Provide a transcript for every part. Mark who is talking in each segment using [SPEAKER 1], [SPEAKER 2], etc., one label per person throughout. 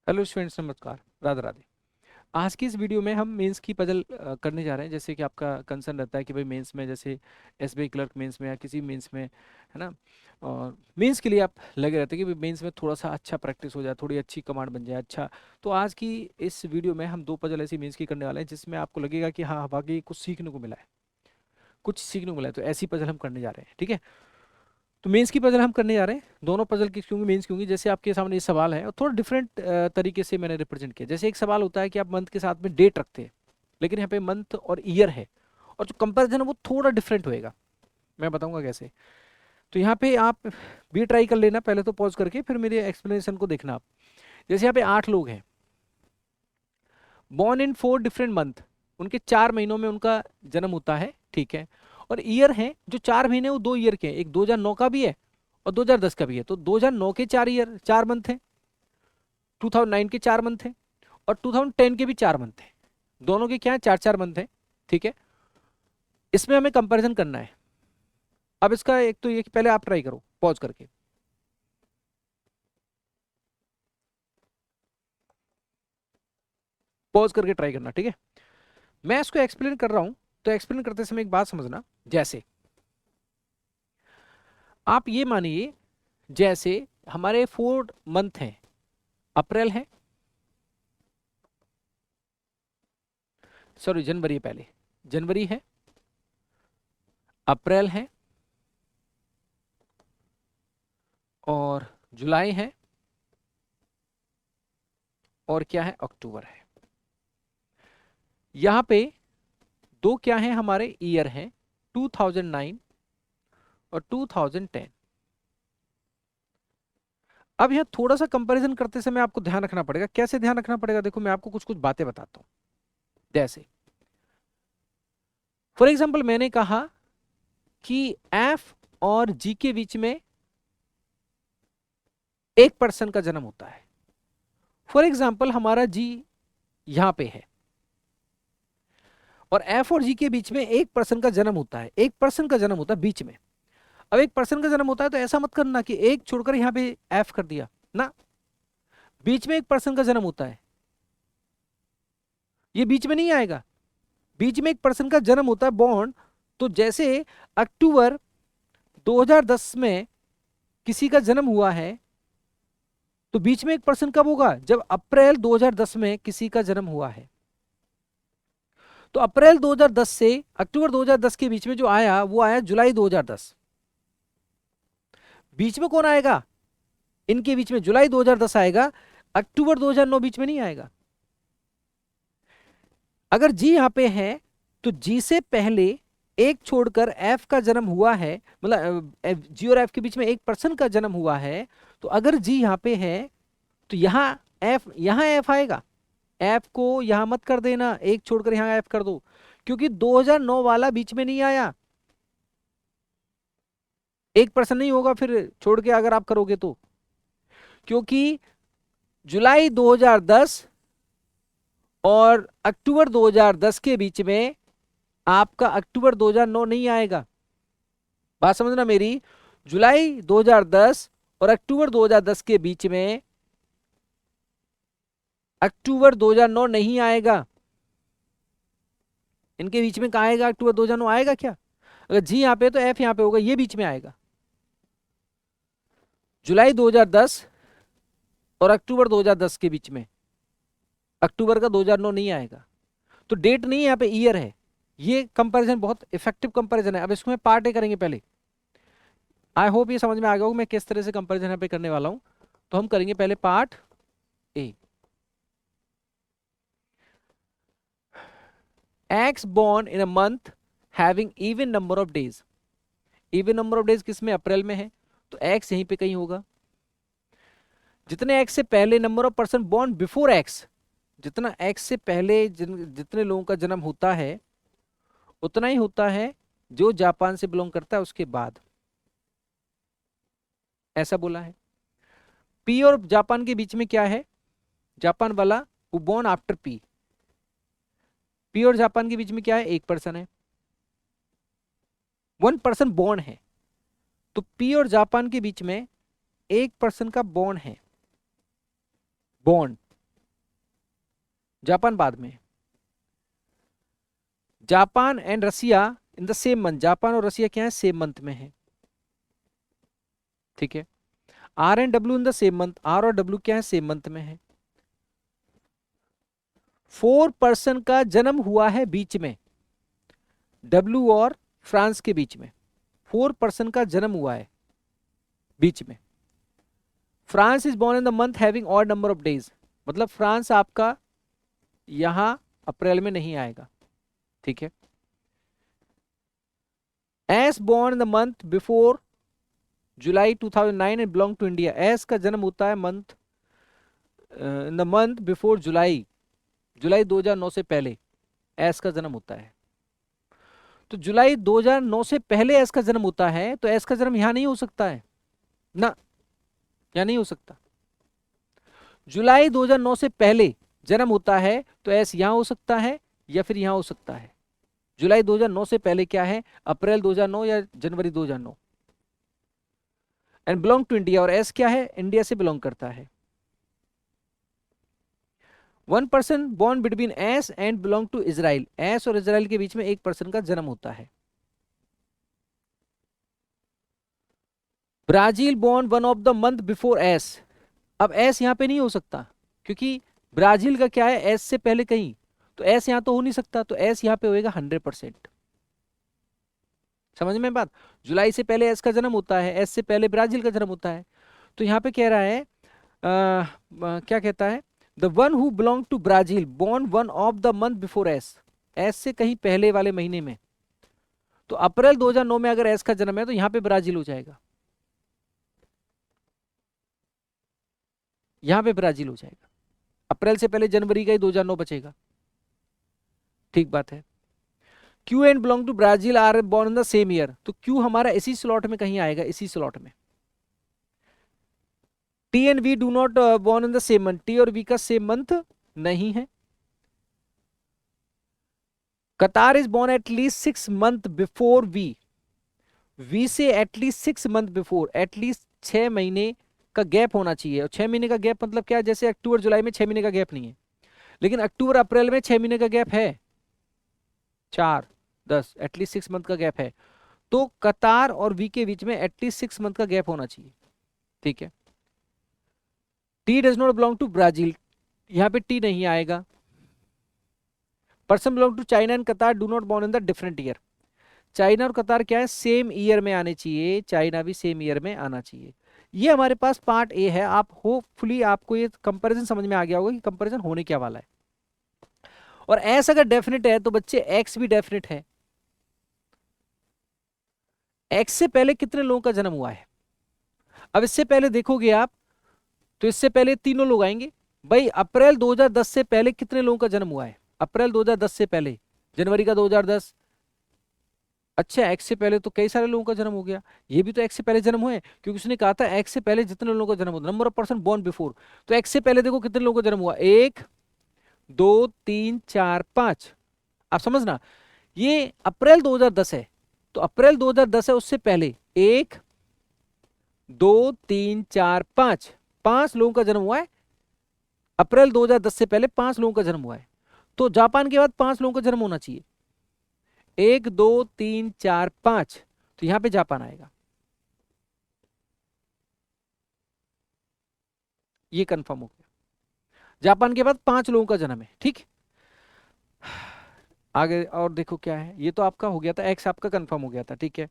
[SPEAKER 1] Hello students, नमस्कार, राधे राधे। आज की इस वीडियो में हम मेंस की पजल करने जा रहे हैं। जैसे कि आपका कंसर्न रहता है कि भाई मेंस में, जैसे एसबीआई क्लर्क मेंस में या किसी मेंस में, है ना। और मेंस के लिए आप लगे रहते हैं कि भाई मेंस में थोड़ा सा अच्छा प्रैक्टिस हो जाए, थोड़ी अच्छी कमांड बन जाए। अच्छा, तो आज की इस वीडियो में हम दो पजल ऐसी मेंस की करने वाले हैं जिसमें आपको लगेगा कि हाँ, वाकई कुछ सीखने को मिला है, कुछ सीखने को मिला है। तो ऐसी पजल हम करने जा रहे हैं, ठीक है। तो मेंस की पजल हम करने जा रहे हैं, दोनों पजल की, क्योंकि मेंस क्योंकि जैसे आपके सामने ये सवाल है और थोड़ा डिफरेंट तरीके से मैंने रिप्रेजेंट किया। जैसे एक सवाल होता है कि आप मंथ के साथ में डेट रखते हैं, लेकिन यहाँ पे मंथ और ईयर है, और जो कंपैरिजन है वो थोड़ा डिफरेंट होएगा। मैं बताऊंगा कैसे। तो यहाँ पे आप भी ट्राई कर लेना, पहले तो पॉज करके फिर मेरे एक्सप्लेनेशन को देखना आप। जैसे यहाँ पे 8 लोग हैं, बॉर्न इन 4 डिफरेंट मंथ, उनके 4 महीनों में उनका जन्म होता है, ठीक है। और ईयर है, जो 4 महीने वो 2 ईयर के हैं, एक 2009 का भी है और 2010 का भी है। तो 2009 के 4 ईयर, 4 मंथ है, 2009 के 4 मंथ है, और 2010 के भी 4 मंथ है। दोनों के क्या है, 4 4 मंथ है, ठीक है। इसमें हमें कंपैरिजन करना है। अब इसका एक तो ये कि पहले आप ट्राई करो पॉज करके, पॉज करके ट्राई करना, ठीक है। मैं इसको एक्सप्लेन कर रहा हूं, तो एक्सप्लेन करते समय एक बात समझना। जैसे आप ये मानिए, जैसे हमारे 4 मंथ हैं, अप्रैल है, सॉरी जनवरी है, पहले जनवरी है, अप्रैल है, और जुलाई है, और क्या है, अक्टूबर है। यहां पे दो क्या है, हमारे ईयर हैं, 2009 और 2010। अब यहां थोड़ा सा कंपैरिजन करते समय आपको ध्यान रखना पड़ेगा। कैसे ध्यान रखना पड़ेगा, देखो मैं आपको कुछ कुछ बातें बताता हूं। जैसे फॉर एग्जांपल मैंने कहा कि एफ और जी के बीच में एक पर्सन का जन्म होता है। फॉर एग्जांपल हमारा जी यहां पे है, और एफ और जी के बीच में एक पर्सन का जन्म होता है, एक पर्सन का जन्म होता है बीच में। अब एक पर्सन का जन्म होता है तो ऐसा मत करना कि एक छोड़कर यहां पे एफ कर दिया ना, बीच में एक पर्सन का जन्म होता है, ये बीच में नहीं आएगा। बीच में एक पर्सन का जन्म होता है, बॉर्न। तो जैसे अक्टूबर 2010 में किसी का जन्म हुआ है, तो बीच में एक पर्सन कब होगा, जब अप्रैल 2010 में किसी का जन्म हुआ है। तो अप्रैल 2010 से अक्टूबर 2010 के बीच में जो आया वो आया जुलाई 2010। बीच में कौन आएगा, इनके बीच में जुलाई 2010 आएगा, अक्टूबर 2009 बीच में नहीं आएगा। अगर जी यहां पे है, तो जी से पहले एक छोड़कर एफ का जन्म हुआ है, मतलब जी और एफ के बीच में एक पर्सन का जन्म हुआ है। तो अगर जी यहां पे है, तो यहां एफ आएगा। एफ को यहां मत कर देना, एक छोड़कर यहां एफ कर दो, क्योंकि 2009 वाला बीच में नहीं आया। एक पर्सन नहीं होगा फिर छोड़ के अगर आप करोगे तो, क्योंकि जुलाई 2010 और अक्टूबर 2010 के बीच में आपका अक्टूबर 2009 नहीं आएगा। बात समझना मेरी, जुलाई 2010 और अक्टूबर 2010 के बीच में अक्टूबर 2009 नहीं आएगा। इनके बीच में कहा आएगा, अक्टूबर 2009 आएगा क्या? अगर जी यहां पे तो एफ यहां पे होगा, ये बीच में आएगा। जुलाई 2010 और अक्टूबर 2010 के बीच में अक्टूबर का 2009 नहीं आएगा। तो डेट नहीं है, यहाँ पे ईयर है। ये कंपैरिजन बहुत इफेक्टिव कंपैरिजन है। अब इसको मैं पार्ट ए करेंगे पहले। आई होप ये समझ में आ गया होगा मैं किस तरह से कंपैरिजन यहाँ पे करने वाला हूं। तो हम करेंगे पहले part A. X born in a month having even number of days। even number of days किसमें, अप्रैल में है, तो एक्स यहीं पे कहीं होगा। जितने एक्स से पहले, number of person born before x, जितना एक्स से पहले जितने लोगों का जन्म होता है, उतना ही होता है जो जापान से बिलोंग करता है उसके बाद। ऐसा बोला है। पी और जापान के बीच में क्या है, जापान वाला वो born आफ्टर पी। पी और जापान के बीच में क्या है, एक पर्सन है, वन पर्सन बॉर्न है। तो पी और जापान के बीच में एक पर्सन का बॉन्ड है, बॉन्ड। जापान बाद में। Japan and Russia in the same month, Japan और रसिया क्या है, सेम मंथ में है, ठीक है। R and W in the same month, R और डब्ल्यू क्या है, सेम मंथ में है। 4 पर्सन का जन्म हुआ है बीच में, डब्ल्यू और फ्रांस के बीच में 4 पर्सन का जन्म हुआ है बीच में। France is born in the month having odd number of days, मतलब फ्रांस आपका यहां अप्रैल में नहीं आएगा, ठीक है। S born in the month before July 2009 and belong to India, S का जन्म होता है month in the month before July, July 2009 से पहले एस का जन्म होता है। तो जुलाई 2009 से पहले एस का जन्म होता है, तो एस का जन्म यहां नहीं हो सकता है ना, यहां नहीं हो सकता। जुलाई 2009 से पहले जन्म होता है तो एस यहां हो सकता है या फिर यहां हो सकता है। जुलाई 2009 से पहले क्या है, अप्रैल 2009 या जनवरी 2009। एंड बिलोंग टू इंडिया, और एस क्या है, इंडिया से बिलोंग करता है। 1 person born between S and belong to Israel, S और इजराइल के बीच में 1 पर्सन का जन्म होता है। Brazil born one of the month before S, अब एस यहां पे नहीं हो सकता क्योंकि ब्राजील का क्या है, एस से पहले कहीं, तो एस यहां तो हो नहीं सकता, तो एस यहां पे होएगा 100%। समझ में बात, जुलाई से पहले एस का जन्म होता है, एस से पहले ब्राजील का जन्म होता है। तो यहां पे कह रहा है क्या कहता है, the one who belong to Brazil born one of the month before S, S से कहीं पहले वाले महीने में। तो अप्रैल 2009 में अगर एस का जन्म है तो यहां पे ब्राजील हो जाएगा, यहां पे ब्राजील हो जाएगा। अप्रैल से पहले जनवरी का ही 2009 बचेगा, ठीक बात है। Q and belong to Brazil are born in the same year, तो क्यू हमारा इसी स्लॉट में कहीं आएगा, इसी स्लॉट में। T and V do not born in the same month, T और वी का सेम मंथ नहीं है। Qatar is born at least 6 month before V, V से एटलीस्ट 6 मंथ बिफोर, एटलीस्ट 6 महीने का गैप होना चाहिए। और 6 महीने का गैप मतलब क्या, जैसे अक्टूबर जुलाई में 6 महीने का गैप नहीं है, लेकिन अक्टूबर अप्रैल में 6 महीने का गैप है, 4, 10, एटलीस्ट 6 मंथ का गैप है। तो कतार और वी के बीच में एटलीस्ट 6 मंथ का गैप होना चाहिए, ठीक है। T does not belong to Brazil, यहां पे टी नहीं आएगा। Person belong to China and Qatar do not born in the different year, China और कतार क्या है, सेम ईयर में आने चाहिए, चाइना भी सेम ईयर में आना चाहिए। ये हमारे पास पार्ट ए है। आप होपफुली आपको ये कंपैरिजन समझ में आ गया होगा कि कंपैरिजन होने क्या वाला है। और एस अगर डेफिनेट है तो बच्चे एक्स भी डेफिनेट है। एक्स से पहले कितने लोगों का जन्म हुआ है, अब इससे पहले देखोगे आप तो इससे पहले तीनों लोग आएंगे। भाई अप्रैल 2010 से पहले कितने लोगों का जन्म हुआ है, अप्रैल 2010 से पहले, जनवरी का 2010, अच्छा एक्स से पहले तो कई सारे लोगों का जन्म हो गया, ये भी तो एक्स से पहले जन्म हुए हैं, क्योंकि उसने कहा था एक्स से पहले जितने लोगों का जन्म होता, number of person born before. तो एक्स से पहले देखो कितने लोगों का जन्म हुआ, 1, 2, 3, 4, 5। आप समझना, ये अप्रैल 2010 है, तो अप्रैल 2010 है, उससे पहले 1, 2, 3, 4, 5, 5 लोगों का जन्म हुआ है। अप्रैल 2010 से पहले 5 लोगों का जन्म हुआ है, तो जापान के बाद 5 लोगों का जन्म होना चाहिए, 1, 2, 3, 4, 5, तो यहां पे जापान आएगा, ये कंफर्म हो गया। जापान के बाद 5 लोगों का जन्म है, ठीक। आगे और देखो क्या है, ये तो आपका हो गया था, एक्स आपका कंफर्म हो गया था, ठीक है।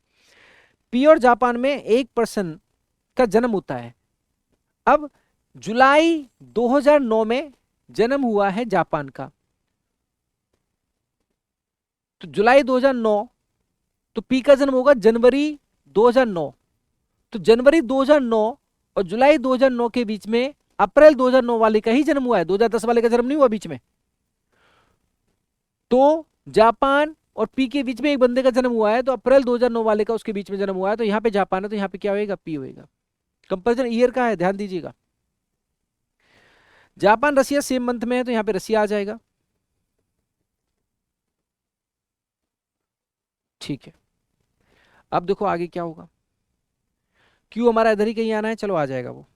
[SPEAKER 1] पी और जापान में 1 पर्सन का जन्म होता है। अब जुलाई 2009 में जन्म हुआ है जापान का, तो जुलाई 2009, तो पी का जन्म होगा जनवरी 2009, तो जनवरी 2009 और जुलाई 2009 के बीच में अप्रैल 2009 वाले का ही जन्म हुआ है, 2010 वाले का जन्म नहीं हुआ बीच में। तो जापान और पी के बीच में एक बंदे का जन्म हुआ है, तो अप्रैल 2009 वाले का उसके बीच में जन्म हुआ है, तो यहाँ पे जापान है, तो यहाँ पे क्या होएगा, पी होएगा। कंपेरिजन ईयर का है, ध्यान दीजिएगा। जापान रसिया सेम मंथ में है, तो यहाँ पे रसिया आ जाएगा, ठीक है। अब देखो आगे क्या होगा, क्यू हमारा इधर ही कहीं आना है, चलो आ जाएगा वो,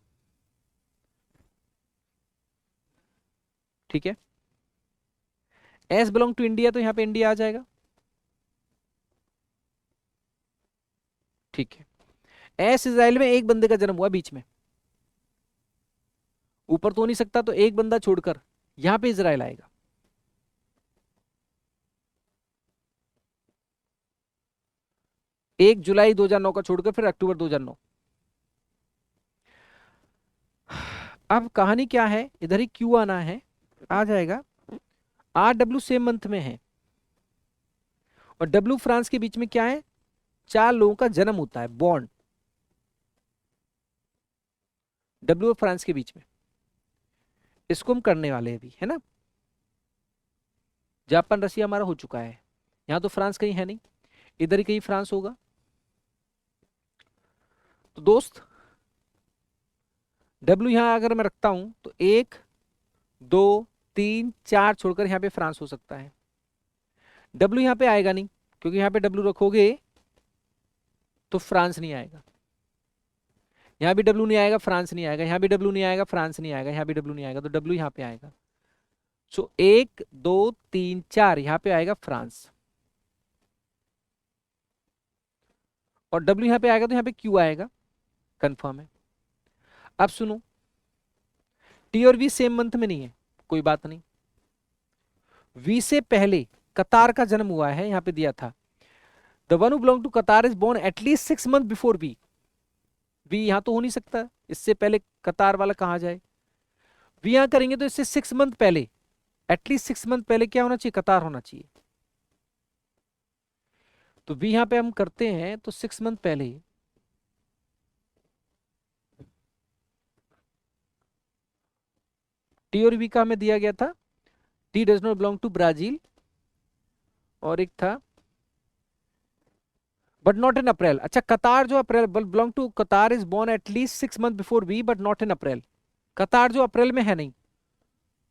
[SPEAKER 1] ठीक है। एस बिलोंग टू इंडिया, तो यहाँ पे इंडिया आ जाएगा। ठीक है। एस इजराइल में एक बंदे का जन्म हुआ बीच में, ऊपर तो हो नहीं सकता, तो एक बंदा छोड़कर यहां पे इजराइल आएगा। 1 जुलाई 2009 का छोड़कर फिर अक्टूबर 2009। अब कहानी क्या है, इधर ही क्यों आना है, आ जाएगा। आर डब्ल्यू सेम मंथ में है, और डब्ल्यू फ्रांस के बीच में क्या है, 4 लोगों का जन्म होता है, बॉन्ड, डब्ल्यू और फ्रांस के बीच में। इसको हम करने वाले हैं अभी, है ना। जापान रसिया हमारा हो चुका है, यहां तो फ्रांस कहीं है नहीं, इधर ही कहीं फ्रांस होगा। तो दोस्त डब्ल्यू यहां अगर मैं रखता हूं तो 1 2 3 4 छोड़कर यहां पे फ्रांस हो सकता है। डब्ल्यू यहां पे आएगा नहीं, क्योंकि यहां पे डब्ल्यू रखोगे तो फ्रांस नहीं आएगा। यहां भी डब्ल्यू नहीं आएगा, फ्रांस नहीं आएगा, यहां भी डब्ल्यू नहीं आएगा, फ्रांस नहीं आएगा, यहां भी डब्ल्यू नहीं आएगा, तो डब्ल्यू यहां पे आएगा। सो 1 2 3 4 यहां पे आएगा फ्रांस, और डब्ल्यू यहां पे आएगा तो यहां पे क्यू आएगा, कंफर्म है। अब सुनो, टी और वी सेम मंथ में नहीं है, कोई बात नहीं। वी से पहले कतार का जन्म हुआ है, यहां पे दिया था, the one who belong to Qatar is born at least 6 month before V. V यहां तो हो नहीं सकता, इससे पहले कतार वाला कहा जाए। वी यहां करेंगे तो इससे 6 मंथ पहले, एटलीस्ट 6 मंथ पहले क्या होना चाहिए, कतार होना चाहिए। तो वी यहां पे हम करते हैं तो 6 मंथ पहले टी और वी का हमें दिया गया था, T does not belong to Brazil, और एक था बट नॉट इन अप्रैल। अच्छा, कतार जो April belong to Qatar is born at least 6 month before V but not in April. Qatar जो अप्रैल में है नहीं,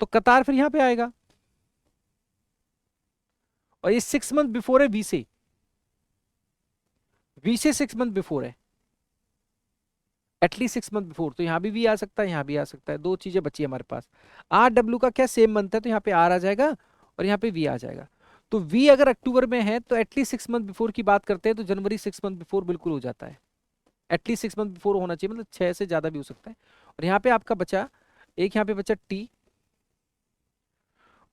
[SPEAKER 1] तो कतार फिर यहां पे आएगा, और ये 6 मंथ बिफोर है वी से, वी से 6 मंथ बिफोर है, एटलीस्ट 6 मंथ बिफोर, तो यहां भी वी आ सकता है, यहां भी आ सकता है। दो चीजें बची हमारे पास। आर डब्ल्यू का क्या सेम मंथ है, तो यहाँ पे आर आ जाएगा और यहाँ पे वी आ जाएगा। तो वी अगर अक्टूबर में है तो एटलीस्ट 6 मंथ बिफोर की बात करते हैं, तो जनवरी 6 मंथ बिफोर बिल्कुल हो जाता है। एटलीस्ट 6 मंथ बिफोर होना चाहिए, मतलब 6 से ज्यादा भी हो सकता है। और यहाँ पे आपका बचा एक, यहाँ पे बचा टी,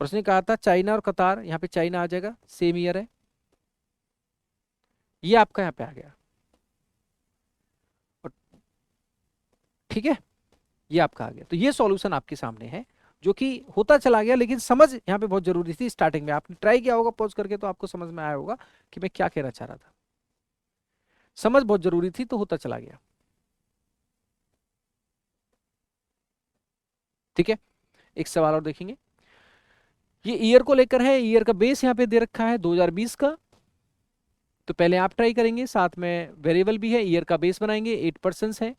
[SPEAKER 1] और उसने कहा था चाइना और कतार, यहाँ पे चाइना आ जाएगा, सेम ईयर है, ये आपका यहाँ पे आ गया। और ठीक है, ये आपका आ गया। तो ये सॉल्यूशन आपके सामने है, जो कि होता चला गया, लेकिन समझ यहाँ पे बहुत जरूरी थी। स्टार्टिंग में आपने ट्राई किया होगा पॉज करके, तो आपको समझ में आया होगा कि मैं क्या कहना चाह रहा था। समझ बहुत जरूरी थी, तो होता चला गया। ठीक है, एक सवाल और देखेंगे। ये ईयर को लेकर है, ईयर का बेस यहाँ पे दे रखा है 2020 का। तो पहले आप ट्राई करेंगे, साथ में वेरिएबल भी है, ईयर का बेस बनाएंगे, 8% है,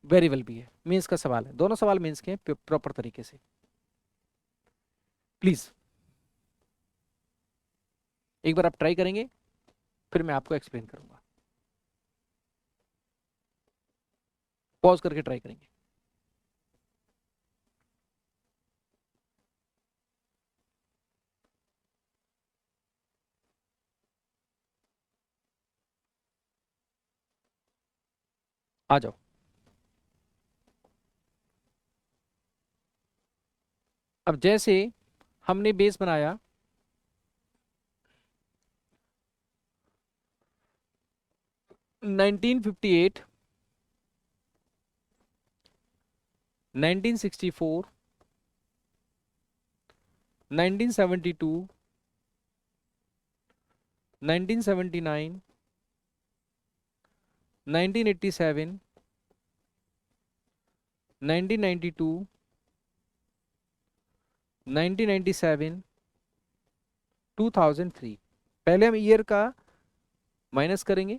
[SPEAKER 1] वेरिएबल भी है। मेंस का सवाल है, दोनों सवाल मेंस के हैं प्रॉपर तरीके से। प्लीज एक बार आप ट्राई करेंगे, फिर मैं आपको एक्सप्लेन करूंगा। पॉज करके ट्राई करेंगे। आ जाओ। अब जैसे हमने बेस बनाया 1958, 1964, 1972, 1979, 1987, 1992, 1997, 2003। पहले हम ईयर का माइनस करेंगे,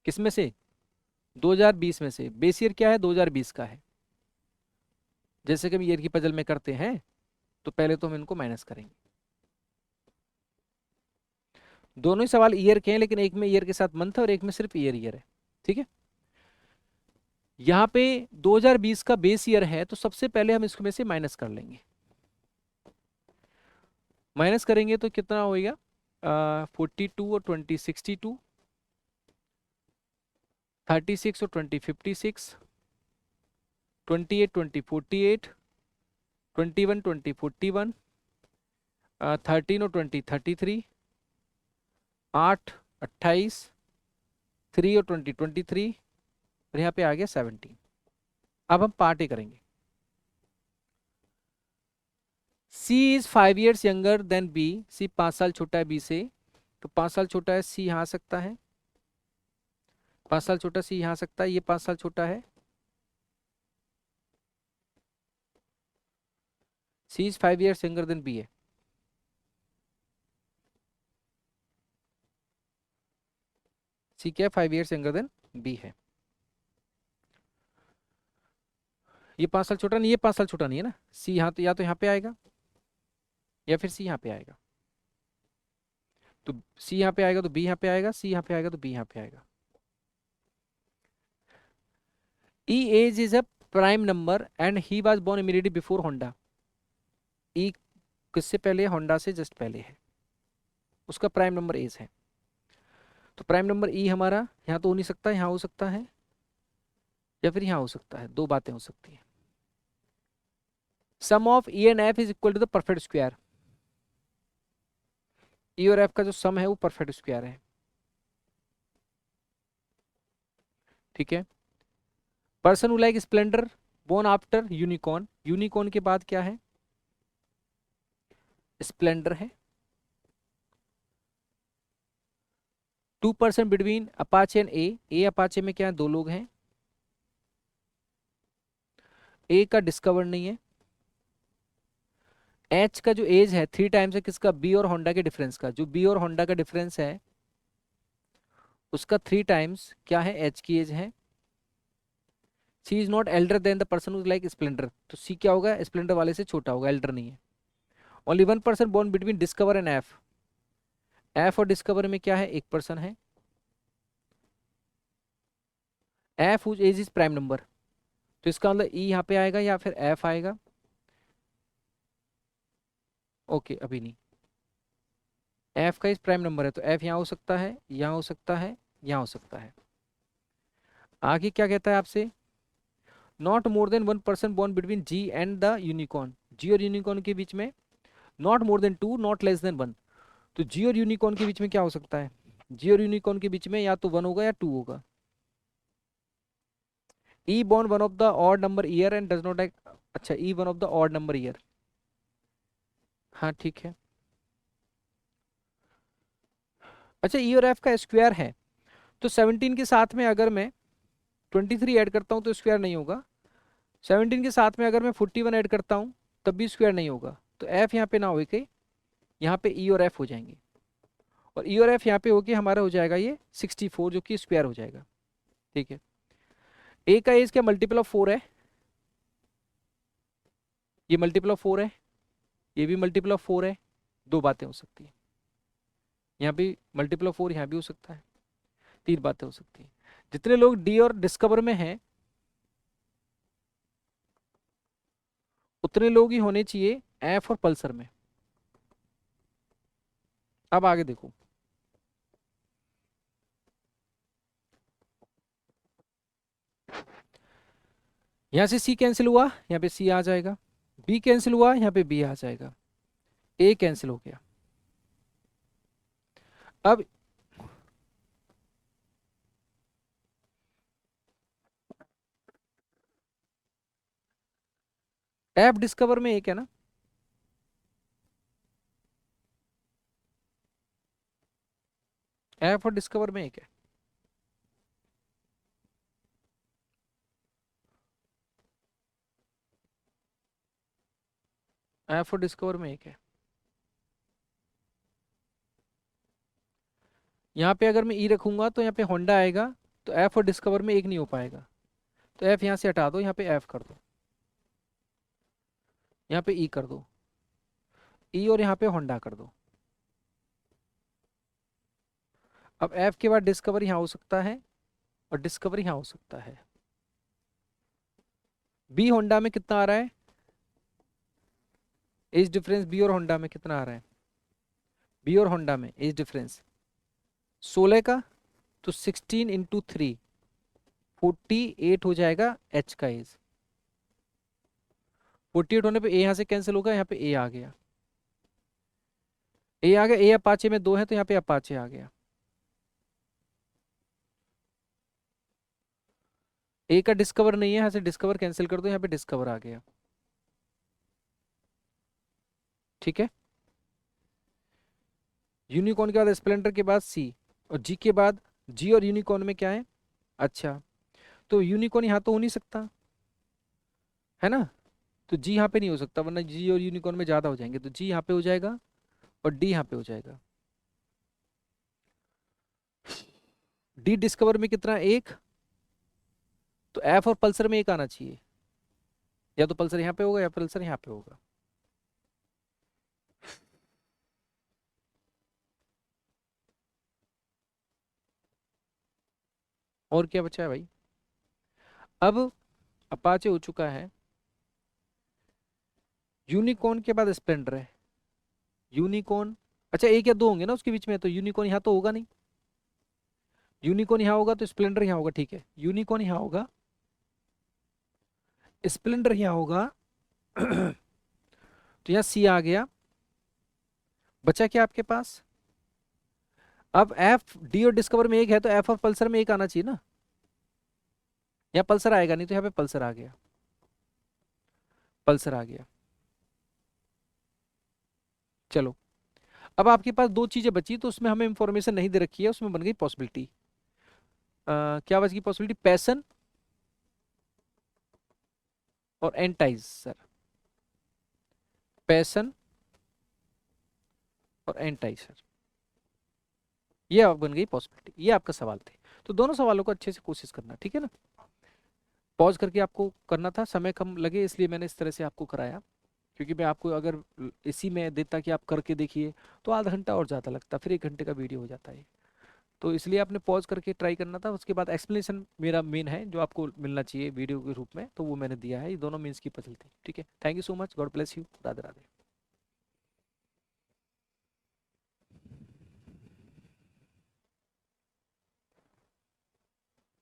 [SPEAKER 1] किसमें से, 2020 में से। बेस ईयर क्या है, 2020 का है। जैसे कि हम ईयर की पजल में करते हैं, तो पहले तो हम इनको माइनस करेंगे। दोनों ही सवाल ईयर के हैं, लेकिन एक में ईयर के साथ मंथ है और एक में सिर्फ ईयर है। ठीक है, यहाँ पे 2020 का बेस ईयर है, तो सबसे पहले हम इसमें से माइनस कर लेंगे। माइनस करेंगे तो कितना होएगा, 42 और 20 62, 36 और 20 56, 28 20 48, 21 20 41, 13 और 20 33, 8 28, 3 और 20 23, और यहाँ पे आ गया 17। अब हम पार्ट ए करेंगे। C is 5 years younger than B, C 5 साल छोटा है B से, तो 5 साल छोटा है C यहाँ आ सकता है, 5 साल छोटा C यहाँ आ सकता है, ये 5 साल छोटा है। C is 5 years younger than B है। C क्या है, 5 years यंगर देन B है। ये 5 साल छोटा नहीं, ये 5 साल छोटा नहीं है ना। C यहाँ तो या तो यहाँ पे आएगा या फिर C यहाँ पे आएगा। तो C यहाँ पे आएगा तो B यहाँ पे आएगा, C यहाँ पे आएगा तो B यहाँ पे आएगा। E age is a prime number and he was born immediately before Honda. E किससे पहले है, होंडा से जस्ट पहले है, उसका प्राइम नंबर एज है। तो प्राइम नंबर ई हमारा यहाँ तो हो नहीं सकता, यहाँ हो सकता है या फिर यहाँ हो सकता है, दो बातें हो सकती हैं। Sum of E and F is equal to the perfect square. E और एफ का जो सम है वो परफेक्ट स्क्वायर है, ठीक है। Person who like Splendor born after Unicorn, Unicorn के बाद क्या है, स्प्लेंडर है। 2% between Apache and A Apache में क्या है, दो लोग हैं, ए का डिस्कवर नहीं है। एच का जो एज है 3 टाइम्स है किसका, बी और होंडा के डिफरेंस का, जो बी और होंडा का डिफरेंस है उसका 3 टाइम्स क्या है, एच की एज है। C is not elder than the person who like Splendor, तो सी क्या होगा, स्प्लेंडर वाले से छोटा होगा, एल्डर नहीं है। Only 1% born between Discover and F, F और डिस्कवर में क्या है, 1% है। F whose age is prime number, तो इसका मतलब ई यहाँ पे आएगा या फिर एफ आएगा। ओके अभी नहीं, एफ का इस प्राइम नंबर है तो एफ यहाँ हो सकता है, यहाँ हो सकता है, यहाँ हो सकता है। आगे क्या कहता है आपसे, not more than 1% born between G and the unicorn, G और यूनिकॉर्न के बीच में not more than 2 not less than 1, तो जी और यूनिकॉर्न के बीच में क्या हो सकता है, जी और यूनिकॉर्न के बीच में या तो 1 होगा या 2 होगा। E born one of the odd number year and does not, अच्छा E one of the odd number year, हाँ ठीक है। अच्छा ई और एफ का स्क्वायर है, तो 17 के साथ में अगर मैं 23 ऐड करता हूँ तो स्क्वायर नहीं होगा, 17 के साथ में अगर मैं 41 ऐड करता हूँ तब भी स्क्वायर नहीं होगा, तो एफ यहाँ पे ना हो के यहाँ पे ई और एफ हो जाएंगे, और ई और एफ यहाँ पे होके हमारा हो जाएगा ये 64 जो कि स्क्वायर हो जाएगा, ठीक है। ए का एज क्या मल्टीपल ऑफ 4 है, ये मल्टीपल ऑफ 4 है, ये भी मल्टीपल ऑफ 4 है, दो बातें हो सकती हैं, यहाँ भी मल्टीपल ऑफ 4 यहाँ भी हो सकता है, 3 बातें हो सकती हैं। जितने लोग डी और डिस्कवर में हैं उतने लोग ही होने चाहिए एफ और पल्सर में। अब आगे देखो, यहां से सी कैंसिल हुआ, यहाँ पे सी आ जाएगा, बी कैंसिल हुआ, यहाँ पे बी आ जाएगा, ए कैंसिल हो गया। अब एफ डिस्कवर में एक है ना, एफ और डिस्कवर में एक है, एफ और डिस्कवर में एक है। यहाँ पे अगर मैं ई रखूंगा तो यहाँ पे होंडा आएगा, तो एफ और डिस्कवर में एक नहीं हो पाएगा, तो एफ यहाँ से हटा दो, यहाँ पे एफ कर दो, यहाँ पे ई कर दो, ई और यहाँ पे होंडा कर दो। अब एफ के बाद डिस्कवर यहाँ हो सकता है और डिस्कवर यहाँ हो सकता है। बी होंडा में कितना आ रहा है, एज डिफरेंस बी और होंडा में कितना आ रहा है, बी और होंडा में एज डिफरेंस 16 का, तो 16 × 3 48 हो जाएगा एच का एज। 48 होने पे ए यहाँ से कैंसिल होगा, यहाँ पे ए आ गया, ए आ गया, ए अपाचे में 2 है तो यहाँ पे अपाचे आ गया। ए का डिस्कवर नहीं है, यहाँ से डिस्कवर कैंसिल कर दो, यहाँ पे डिस्कवर आ गया। ठीक है, यूनिकॉर्न के बाद स्प्लेंडर के बाद सी, और जी के बाद, जी और यूनिकॉर्न में क्या है, अच्छा तो यूनिकॉर्न यहाँ तो हो नहीं सकता है ना, तो जी यहाँ पे नहीं हो सकता, वरना जी और यूनिकॉर्न में ज्यादा हो जाएंगे, तो जी यहाँ पे हो जाएगा और डी यहाँ पे हो जाएगा। डी डिस्कवर में कितना, एक, तो एफ और पल्सर में एक आना चाहिए, या तो पल्सर यहाँ पे होगा या पल्सर यहाँ पे होगा। और क्या बचा है भाई, अब अपाचे हो चुका है, यूनिकॉर्न के बाद स्प्लेंडर है, यूनिकॉर्न, अच्छा एक या दो होंगे ना उसके बीच में, तो यूनिकॉर्न यहाँ तो होगा नहीं, यूनिकॉर्न यहाँ होगा तो स्प्लेंडर यहाँ होगा, ठीक है, यूनिकॉर्न यहाँ होगा, स्प्लेंडर यहाँ होगा तो यहाँ सी आ गया, बचा क्या आपके पास, अब एफ, डी और डिस्कवर में एक है तो एफ और पल्सर में एक आना चाहिए ना, यहाँ पल्सर आएगा नहीं तो यहाँ पे पल्सर आ गया, पल्सर आ गया। चलो, अब आपके पास दो चीजें बची, तो उसमें हमें इंफॉर्मेशन नहीं दे रखी है, उसमें बन गई पॉसिबिलिटी, क्या बच गई पॉसिबिलिटी, पैसन और एंटाइजर, पैसन और एंटाइजर, ये अब बन गई पॉसिबिलिटी, ये आपका सवाल थे। तो दोनों सवालों को अच्छे से कोशिश करना, ठीक है ना, पॉज करके आपको करना था, समय कम लगे इसलिए मैंने इस तरह से आपको कराया, क्योंकि मैं आपको अगर इसी में देता कि आप करके देखिए तो आधा घंटा और ज़्यादा लगता, फिर 1 घंटे का वीडियो हो जाता है, तो इसलिए आपने पॉज करके ट्राई करना था, उसके बाद एक्सप्लेनेशन मेरा मेन है जो आपको मिलना चाहिए वीडियो के रूप में, तो वो मैंने दिया है, ये दोनों मीन्स की पजल थी। ठीक है, thank you so much, God bless you, Radhe Radhe.